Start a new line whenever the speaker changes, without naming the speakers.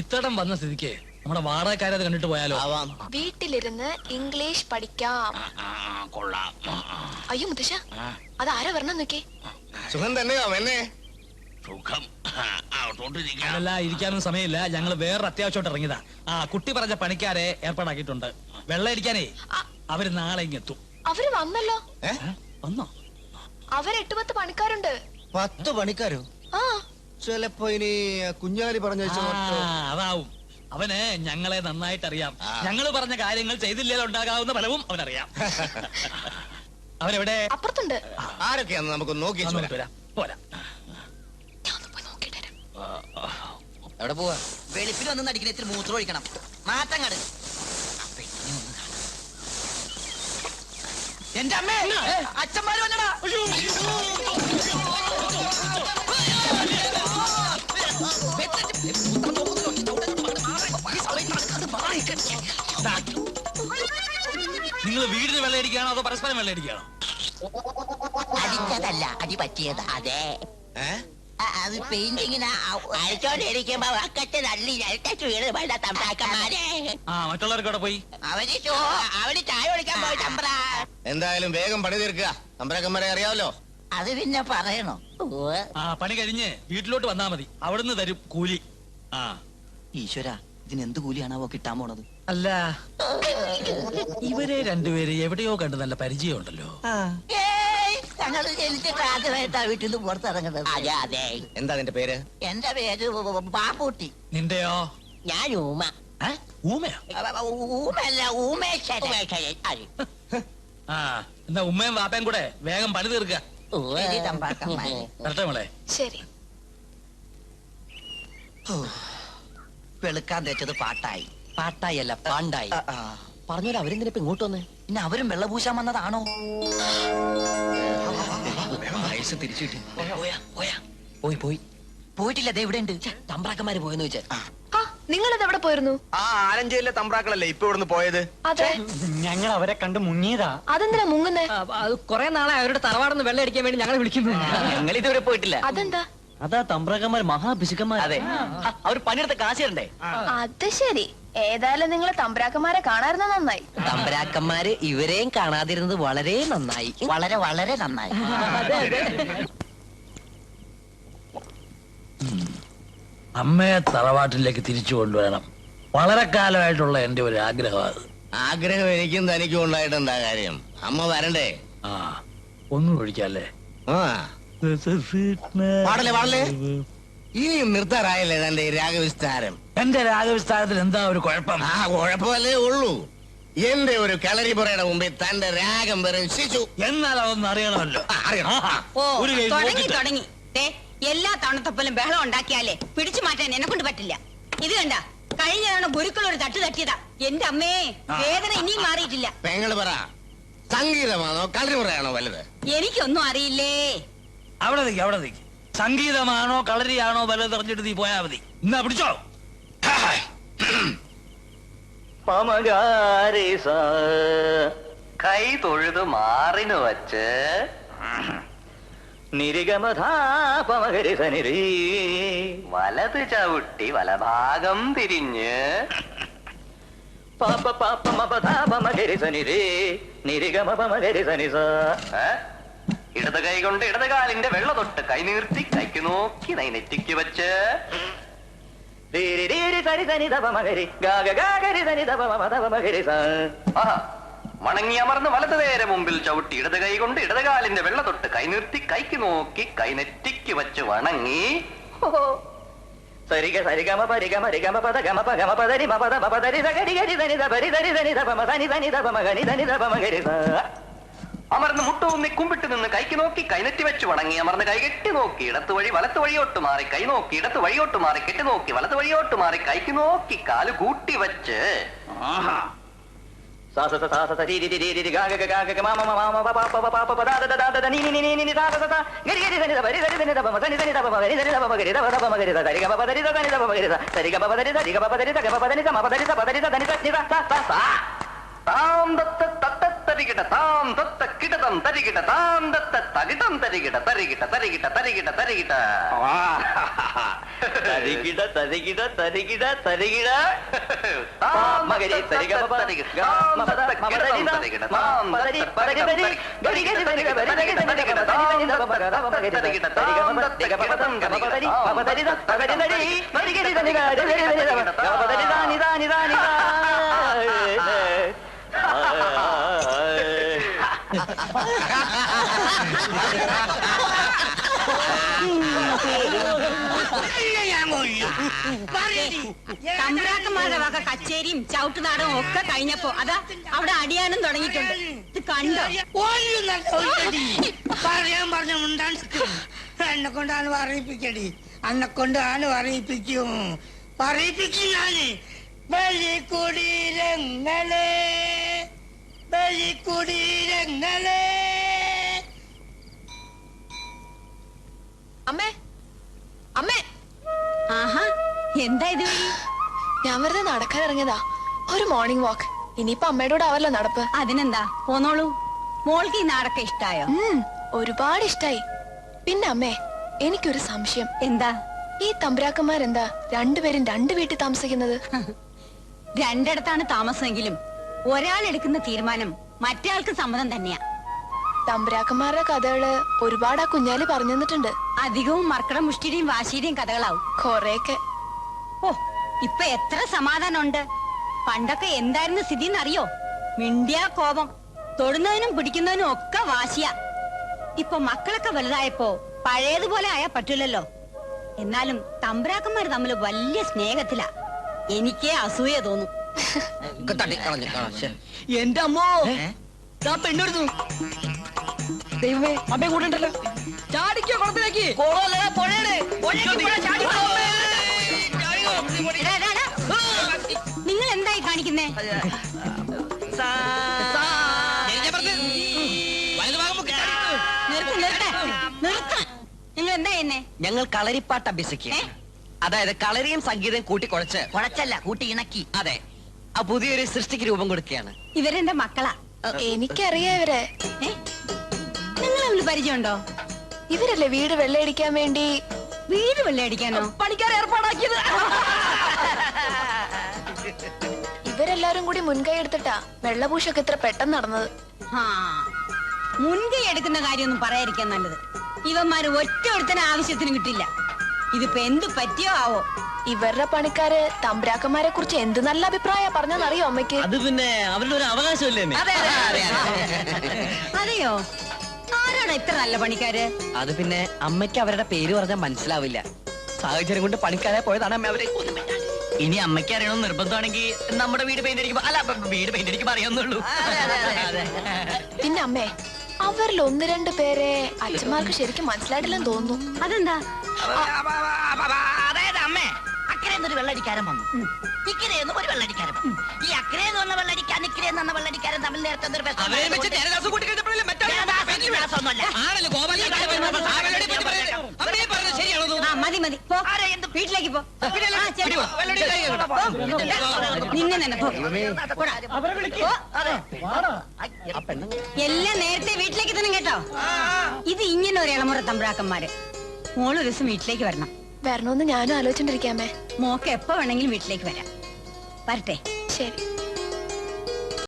ഇത്തടം വന്ന സ്ഥിതിക്ക് നമ്മുടെ വാടകക്കാരെ കണ്ടിട്ട് പോയാലോ?
വീട്ടിലിരുന്ന് ഇംഗ്ലീഷ് പഠിക്കാം. അയ്യോ മുത്തശ്ശ, അത് ആരാ വരണം നോക്കേ.
സുഖം തന്നെയോ?
അല്ല, ഇരിക്കാനും സമയമില്ല. ഞങ്ങള് വേറെ അത്യാവശ്യമായിട്ട് ഇറങ്ങിയതാ. കുട്ടി പറഞ്ഞ പണിക്കാരെ ഏർപ്പാടാക്കിയിട്ടുണ്ട്. വെള്ളം അടിക്കാനേ അവര് നാളെ ഇങ്ങെത്തും.
അവര് വന്നല്ലോ.
വന്നോ?
അവര് 8-10 പണിക്കാരുണ്ട്.
10 പണിക്കാരോ? ചിലപ്പോ ഇനി കുഞ്ഞാലി പറഞ്ഞ
അതാവും. അവന് ഞങ്ങളെ നന്നായിട്ട് അറിയാം. ഞങ്ങൾ പറഞ്ഞ കാര്യങ്ങൾ ചെയ്തില്ലേ ഉണ്ടാകാവുന്ന ഫലവും അവനറിയാം. അവനെവിടെ?
അപ്പുറത്തുണ്ട്.
ആരൊക്കെയാന്ന് നമുക്ക് നോക്കി
പോരാ.
എവിടെ പോവാ? വെളുപ്പിൽ വന്ന് നടിക്കുന്ന ഇത്തിരി മൂത്രം ഒഴിക്കണം. മാറ്റങ്ങട്. എന്റെ അമ്മേ, അച്ഛന്മാര് വന്നടാ.
നിങ്ങൾ വീടിന് വെള്ളയടിക്കുകയാണോ അതോ പരസ്പരം വെള്ളയടിക്കുകയാണോ?
അടിച്ചതല്ല, അടി പറ്റിയത്. അതെ, അത് പെയിന്റിങ്ങിന് അടിച്ചോണ്ടിരിക്കുമ്പോ
മറ്റുള്ളവർക്കവിടെ പോയി.
അവര് ചായ കുടിക്കാൻ പോയി. തമ്പ്ര
എന്തായാലും വേഗം പണി തീർക്കുക. തമ്പ്രാക്കന്മാരെ അറിയാമല്ലോ.
അത് പിന്നെ പറയണോ?
പണി കഴിഞ്ഞ് വീട്ടിലോട്ട് വന്നാ മതി. അവിടുന്ന് തരും കൂലി.
ഈശ്വര, ഇതിനെന്ത് കൂലിയാണാവോ കിട്ടാൻ പോണത്?
അല്ല, ഇവരെ രണ്ടുപേര് എവിടെയോ കണ്ട് നല്ല പരിചയമുണ്ടല്ലോ.
ഞങ്ങൾ ജനിച്ചിട്ട് ആദ്യമായിട്ടാ വീട്ടിൽ നിന്ന് പുറത്തിറങ്ങുന്നത്. അതെ അതെ.
എന്താ നിന്റെ പേര്?
എന്റെ പേര് പാപ്പൂട്ടി.
നിന്റെയോ?
ഞാൻ ഊമ.
ഊമയോ?
ഊമല്ല, ഊമേശ്വരൻ.
എന്നാ ഉമ്മയും വാപ്പയും കൂടെ വേഗം പണി തീർക്കുക.
ശരി.
വെളുക്കാൻ തേച്ചത് പാട്ടായി. പാട്ടായി അല്ല, പാണ്ടായി. പറഞ്ഞോലെ അവരെന്തിനാ ഇപ്പൊ ഇങ്ങോട്ട് വന്നേ? പിന്നെ അവരും വെള്ളപൂശാൻ വന്നതാണോ?
തിരിച്ചു കിട്ടി.
പോയി പോയിട്ടില്ല. ദേ ഇവിടെ ഉണ്ട്. തമ്പ്രാക്കന്മാര് പോയെന്ന് വെച്ചാ.
നിങ്ങളിത് എവിടെ പോയിരുന്നു?
ആലഞ്ചേരിയിലെ തമ്പ്രാക്കളല്ലേ ഇപ്പൊ ഇവിടുന്ന് പോയത്?
അതെ,
ഞങ്ങൾ അവരെ കണ്ട് മുങ്ങിയതാ.
അതെന്തിനാ മുങ്ങുന്നേ?
കൊറേ നാളെ അവരുടെ തറവാടൊന്ന് വെള്ളം അടിക്കാൻ വേണ്ടി ഞങ്ങളെ വിളിക്കുന്നു.
ഞങ്ങൾ ഇതുവരെ പോയിട്ടില്ല.
അതെന്താ?
അതാ തമ്പ്രാക്കന്മാർ മഹാഭിശുക്കന്മാർ.
അതെ, അവർ പണിയെടുത്ത കാശുണ്ടേ.
അത് ശരി. ഏതായാലും നിങ്ങള് തമ്പ്രാക്കന്മാരെ കാണാറുന്ന നന്നായി.
തമ്പ്രാക്കന്മാര് ഇവരെയും കാണാതിരുന്നത് വളരെ നന്നായി. വളരെ വളരെ നന്നായി.
അമ്മയെ തറവാട്ടിലേക്ക് തിരിച്ചു കൊണ്ടുവരണം. വളരെ കാലമായിട്ടുള്ള എന്റെ ഒരു ആഗ്രഹമാണ്.
ആഗ്രഹം എനിക്കും തനിക്കും ഉണ്ടായിട്ട് എന്താ കാര്യം? അമ്മ വരണ്ടേ?
ഒന്നും ഒഴിക്കല്ലേ?
പാടല്ലേ ഇനിയും നിർത്താറായല്ലേ തന്റെ രാഗവിസ്താരം?
എന്റെ രാഗവിസ്താരത്തിൽ എന്താ ഒരു കുഴപ്പം?
കുഴപ്പമല്ലേ ഉള്ളൂ. എന്റെ ഒരു കളരിപുറയുടെ മുമ്പിൽ തന്റെ രാഗം വെറും ശിശു.
എന്നാൽ അതൊന്നും അറിയണമല്ലോ.
തുടങ്ങി. എല്ലാ തവണത്തൊപ്പലും ബഹളം ഉണ്ടാക്കിയാലേ പിടിച്ചു മാറ്റാൻ എന്നെ കൊണ്ട് പറ്റില്ല. ഇത് കണ്ട, കഴിഞ്ഞ തവണ ഗുരുക്കൾ ഒരു തട്ട് തട്ടിയതാ. എന്റെ അമ്മേ, വേദന ഇനിയും മാറിയിട്ടില്ല.
പെങ്ങള് പറ, സംഗീതമാണോ കളരിപുറയാണോ വലുത്?
എനിക്കൊന്നും അറിയില്ലേ.
അവിടെ നിൽക്ക്. സംഗീതമാണോ കളരിയാണോ വലുത് പറഞ്ഞിട്ട് നീ പോയാ മതി. എന്നാ പിടിച്ചോ.
കൈ തൊഴുത് മാറിന് വച്ച് നിരിഗമധാപമകരിസനിരീ വലത് ചവിട്ടി വലഭാഗം തിരിഞ്ഞ് പാപ പാപമപധാപമകരിസനിരീ നിരിഗമപമകരിസനിസ. ഇടത് കൈ കൊണ്ട് ഇടത് കാലിന്റെ വെള്ള തൊട്ട് കൈ നീർത്തി കൈക്ക് നോക്കി നെറ്റിക്ക് വെച്ച് മണങ്ങി അമർന്ന് വലത് നേരെ മുമ്പിൽ ചവിട്ടി ഇടത് കൈ കൊണ്ട് ഇടത് കാലിന്റെ വെള്ള തൊട്ട് കൈ നിർത്തി കൈക്ക് നോക്കി കൈ നെറ്റിക്ക് വെച്ച് വണങ്ങി സരിഗ സരിഗമ പരിഗമ രിഗമ പദ ഗമ പഗമ പദരി മപദ മപദരി സഗരി ഗരി ധനി ധരി ധരി ധനി ധപമ ധനി ധനി ധപമ ഗനി ധനി ധപമ ഗരി സ. അമർന്ന് മുട്ടൂന്നി കുമ്പിട്ട് നിന്ന് കൈക്ക് നോക്കി കൈനെറ്റി വെച്ച് വണങ്ങി അമർന്ന് കൈ കെട്ടി നോക്കി ഇടത്ത് വഴി വലത്ത് വഴിയോട്ട് മാറി കൈ നോക്കി ഇടത്ത് വഴിയോട്ട് മാറി കെട്ടി നോക്കി വലത്ത് വഴിയോട്ട് മാറി കൈക്ക് നോക്കി കാല് കൂട്ടി വെച്ച് താം തത്ത തത്തത്ത തരികിട താം തത്ത കിടതം തരികിട താം തത്ത തകിടം തരികിട തരികിട തരികിട തരികിട തരികിട തരികിട തരികിട തരികിട തരികിട താം മകരി തരികിട തരികിട താം തത്ത കിടതം തരികിട താം തത്ത തകിടം തരികിട തരികിട തരികിട തരികിട താം തത്ത തരികിട താം തത്ത കിടതം തരികിട താം തരികിട തരികിട തരികിട
തമ്പുരാക്കന്മാരുടെ വക കച്ചേരിയും ചവിട്ടുനാടവും ഒക്കെ കഴിഞ്ഞപ്പോ അതാ അവിടെ അടിയാനും തുടങ്ങിയിട്ടുണ്ട്. ഇത് കണ്ടോ?
പറയാൻ പറഞ്ഞ മുണ്ടാണ്ടിരിക്കും. എന്നെ കൊണ്ടാണ് പറയിപ്പിക്കടി, അന്നെ കൊണ്ടാണ് പറയിപ്പിക്കും ഞാന്. ബലികുടീരങ്ങളെ ബലികുടീരങ്ങളെ.
അമ്മേ അമ്മേ,
ആഹാ, എന്താ ഇത് വഴി?
ഞാൻ വെറുതെ നടക്കാൻ ഇറങ്ങിയതാ, ഒരു മോർണിംഗ് വാക്ക്. ഇനിയിപ്പൊ അമ്മയുടെ കൂടെ ആവല്ലോ നടപ്പ്.
അതിനെന്താ, പോന്നോളൂ. മോൾക്ക് ഈ നാടൊക്കെ ഇഷ്ടായോ?
ഒരുപാട് ഇഷ്ടായി. പിന്നെ അമ്മേ, എനിക്കൊരു സംശയം.
എന്താ?
ഈ തമ്പുരാക്കന്മാരെന്താ രണ്ടുപേരും രണ്ട് വീട്ടിൽ താമസിക്കുന്നത്?
രണ്ടിടത്താണ് താമസമെങ്കിലും ഒരാൾ എടുക്കുന്ന തീരുമാനം മറ്റേയാൾക്ക് സമ്മതം തന്നെയാ.
തമ്പുരാക്കന്മാരുടെ കഥകള് ഒരുപാട് ആ കുഞ്ഞാലി പറഞ്ഞു തന്നിട്ടുണ്ട്.
അധികവും മർക്കട മുഷ്ടിയുടെയും വാശിയുടെയും കഥകളാവും.
കൊറേയൊക്കെ.
ഓ, ഇപ്പൊ എത്ര സമാധാനമുണ്ട്. പണ്ടൊക്കെ എന്തായിരുന്നു സ്ഥിതി എന്നറിയോ? മിണ്ടിയ കോപം, തൊടുന്നതിനും പിടിക്കുന്നതിനും ഒക്കെ വാശിയ. ഇപ്പൊ മക്കളൊക്കെ വലുതായപ്പോ പഴയതുപോലെ ആയാ പറ്റില്ലല്ലോ. എന്നാലും തമ്പുരാക്കന്മാർ തമ്മിൽ വലിയ സ്നേഹത്തിലാ. എനിക്കേ അസൂയ തോന്നും.
എന്റെ അമ്മോ, പെണ്ണുരുന്നു. ദൈവമേ, അമ്മയെ കൂട്ടുണ്ടല്ലോ. ചാടിക്കോ കുളത്തിലേക്ക്.
നിങ്ങൾ എന്തായി കാണിക്കുന്നേ? നിങ്ങൾ എന്താ എന്നെ?
ഞങ്ങൾ കളരിപ്പാട്ട് അഭ്യസിക്കുക. അതായത് കളരിയും സംഗീതം കൂട്ടി കുഴച്ചല്ല, കൂട്ടി ഇണക്കി. അതെ, ആ പുതിയൊരു സൃഷ്ടിക്ക് രൂപം കൊടുക്കുകയാണ്.
ഇവരെന്റെ മക്കളാ.
എനിക്കറിയാം ഇവരെ.
നിങ്ങൾ തമ്മിൽ പരിചയമുണ്ടോ?
ഇവരല്ലേ വീട് വെള്ളയടിക്കാൻ വേണ്ടി
വീട് വെള്ളയടിക്കാനോ
പണിക്കാരെ ഏർപ്പാടാക്കിയത്?
ഇവരെല്ലാരും കൂടി മുൻകൈ എടുത്തിട്ടാ വെള്ളപൂശൊക്കെ ഇത്ര പെട്ടെന്ന് നടന്നത്.
ആ, മുൻകൈ എടുക്കുന്ന കാര്യമൊന്നും പറയാതിരിക്കാൻ നല്ലത്. ഇവന്മാര് ഒറ്റ ഒരുത്തന ആവശ്യത്തിന് കിട്ടില്ല. ഇതിപ്പോ എന്ത് പറ്റിയോ ആവോ.
ഇവരുടെ പണിക്കാര് തമ്പുരാക്കന്മാരെ കുറിച്ച് എന്ത് നല്ല അഭിപ്രായം പറഞ്ഞറിയോ അമ്മയ്ക്ക്?
അത് പിന്നെ അവരുടെ ഒരു അവകാശമല്ലേ?
അതെയോ? ആരാണ് ഇത്ര നല്ല പണിക്കാര്?
അത് പിന്നെ അമ്മയ്ക്ക് അവരുടെ പേര് പറഞ്ഞാൽ മനസ്സിലാവില്ല. സാഹചര്യം കൊണ്ട് പണിക്കാരെ പോയതാണ് അമ്മ അവരെ. ഇനി അമ്മയ്ക്ക് അറിയണമെന്ന് നിർബന്ധമാണെങ്കിൽ നമ്മുടെ വീട് പെയിന്റ് അടിക്കുമ്പോ, അല്ല, വീട് പെയിന്റ് അടിക്കുമ്പോ അറിയാവുന്നുള്ളൂ.
പിന്നെ അമ്മേ, അവരിൽ ഒന്ന് രണ്ട് പേരെ അച്ഛന്മാർക്ക് ശരിക്കും മനസ്സിലായിട്ടില്ലെന്ന് തോന്നുന്നു.
അതെന്താ?
അതായത് അമ്മേ, അക്കരയെന്നൊരു വെള്ളടിക്കാരൻ വന്നു, ഇക്കരയെന്ന് ഒരു വെള്ളടിക്കാരൻ വന്നു. ഈ അക്കരയെന്ന് പറഞ്ഞ വെള്ളടിക്കാരൻ ഇക്കരയെന്ന് പറഞ്ഞ വെള്ളടിക്കാരൻ തമ്മിൽ നേരത്തെ എന്തൊരു
മതി മതി, പോ. വീട്ടിലേക്ക് പോ. നിന്നെ തന്നെ പോ. എല്ലാം നേരത്തെ വീട്ടിലേക്ക് തന്നെ കേട്ടോ. ഇത് ഇങ്ങനെ ഒരു ഇളമുറ തമ്പുരാക്കന്മാര്. മോളൊരു ദിവസം വീട്ടിലേക്ക് വരണം.
വരണമെന്ന് ഞാനും ആലോചിച്ചോണ്ടിരിക്കാമേ.
മോക്ക് എപ്പോ വേണമെങ്കിലും വീട്ടിലേക്ക് വരാം. വരട്ടെ?
ശരി.